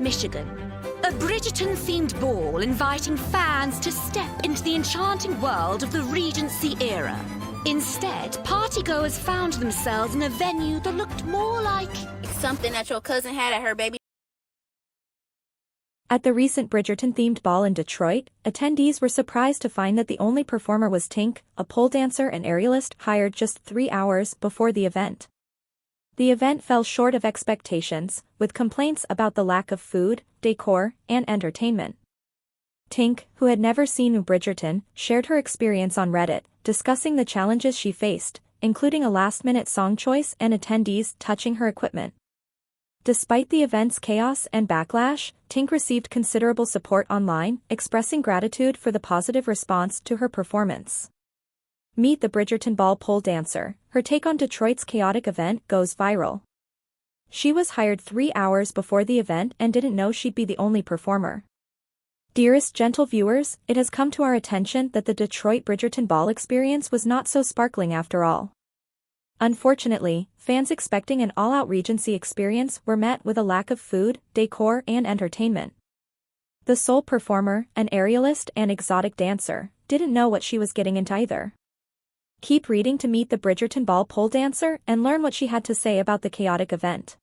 Michigan. A Bridgerton-themed ball inviting fans to step into the enchanting world of the Regency era. Instead, partygoers found themselves in a venue that looked more like something that your cousin had at her baby. At the recent Bridgerton-themed ball in Detroit, attendees were surprised to find that the only performer was Tink, a pole dancer and aerialist hired just 3 hours before the event. The event fell short of expectations, with complaints about the lack of food, decor, and entertainment. Tink, who had never seen Bridgerton, shared her experience on Reddit, discussing the challenges she faced, including a last-minute song choice and attendees touching her equipment. Despite the event's chaos and backlash, Tink received considerable support online, expressing gratitude for the positive response to her performance. Meet the Bridgerton Ball pole dancer. Her take on Detroit's chaotic event goes viral. She was hired 3 hours before the event and didn't know she'd be the only performer. Dearest gentle viewers, it has come to our attention that the Detroit Bridgerton Ball experience was not so sparkling after all. Unfortunately, fans expecting an all-out Regency experience were met with a lack of food, decor, and entertainment. The sole performer, an aerialist and exotic dancer, didn't know what she was getting into either. Keep reading to meet the Bridgerton Ball pole dancer and learn what she had to say about the chaotic event.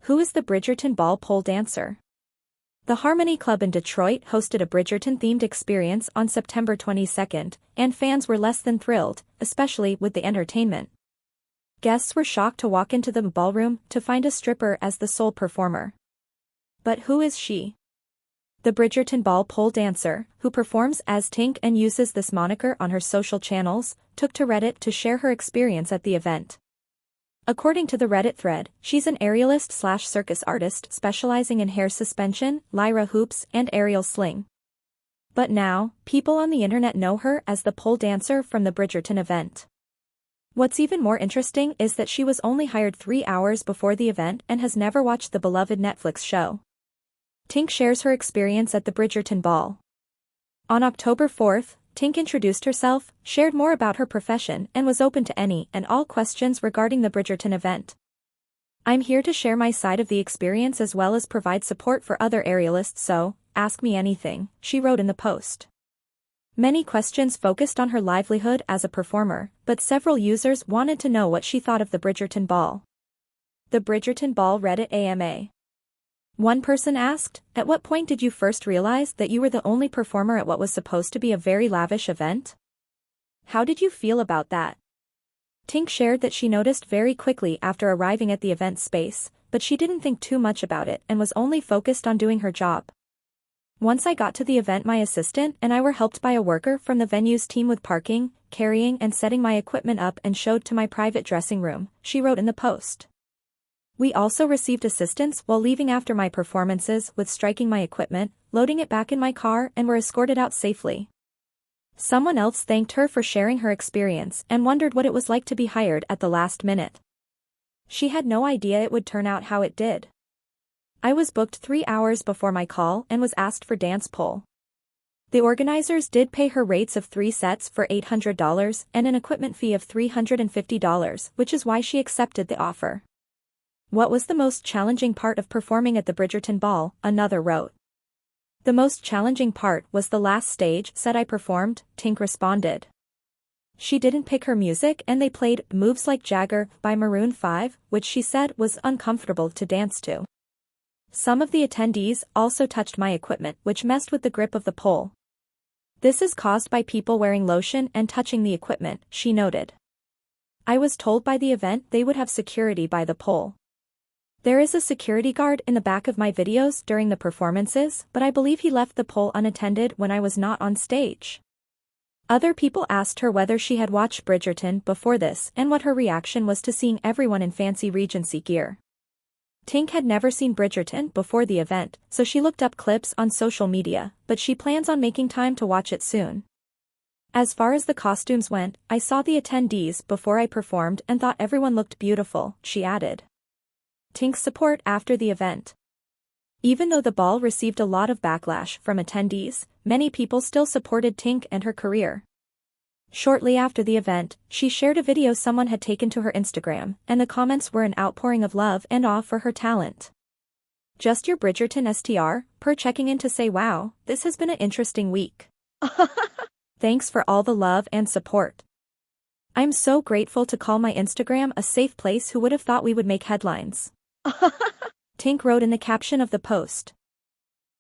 Who is the Bridgerton Ball pole dancer? The Harmony Club in Detroit hosted a Bridgerton-themed experience on September 22, and fans were less than thrilled, especially with the entertainment. Guests were shocked to walk into the ballroom to find a stripper as the sole performer. But who is she? The Bridgerton Ball pole dancer, who performs as Tink and uses this moniker on her social channels, took to Reddit to share her experience at the event. According to the Reddit thread, she's an aerialist/circus artist specializing in hair suspension, lyra hoops, and aerial sling. But now, people on the internet know her as the pole dancer from the Bridgerton event. What's even more interesting is that she was only hired 3 hours before the event and has never watched the beloved Netflix show. Tink shares her experience at the Bridgerton Ball. On October 4, Tink introduced herself, shared more about her profession, and was open to any and all questions regarding the Bridgerton event. "I'm here to share my side of the experience as well as provide support for other aerialists, so ask me anything," she wrote in the post. Many questions focused on her livelihood as a performer, but several users wanted to know what she thought of the Bridgerton Ball. The Bridgerton Ball Reddit AMA. One person asked, "At what point did you first realize that you were the only performer at what was supposed to be a very lavish event? How did you feel about that?" Tink shared that she noticed very quickly after arriving at the event space, but she didn't think too much about it and was only focused on doing her job. "Once I got to the event, my assistant and I were helped by a worker from the venue's team with parking, carrying and setting my equipment up and showed to my private dressing room," she wrote in the post. "We also received assistance while leaving after my performances with striking my equipment, loading it back in my car and were escorted out safely." Someone else thanked her for sharing her experience and wondered what it was like to be hired at the last minute. "She had no idea it would turn out how it did. I was booked 3 hours before my call and was asked for dance pole. The organizers did pay her rates of 3 sets for $800 and an equipment fee of $350, which is why she accepted the offer." "What was the most challenging part of performing at the Bridgerton Ball?" another wrote. "The most challenging part was the last stage set I performed," Tink responded. She didn't pick her music and they played Moves Like Jagger by Maroon 5, which she said was uncomfortable to dance to. "Some of the attendees also touched my equipment, which messed with the grip of the pole. This is caused by people wearing lotion and touching the equipment," she noted. "I was told by the event they would have security by the pole. There is a security guard in the back of my videos during the performances, but I believe he left the pole unattended when I was not on stage." Other people asked her whether she had watched Bridgerton before this and what her reaction was to seeing everyone in fancy Regency gear. Tink had never seen Bridgerton before the event, so she looked up clips on social media, but she plans on making time to watch it soon. "As far as the costumes went, I saw the attendees before I performed and thought everyone looked beautiful," she added. Tink's support after the event. Even though the ball received a lot of backlash from attendees, many people still supported Tink and her career. Shortly after the event, she shared a video someone had taken to her Instagram, and the comments were an outpouring of love and awe for her talent. Just your Bridgerton STR, per checking in to say wow, this has been an interesting week. Thanks for all the love and support. I'm so grateful to call my Instagram a safe place. Who would have thought we would make headlines? Tink wrote in the caption of the post.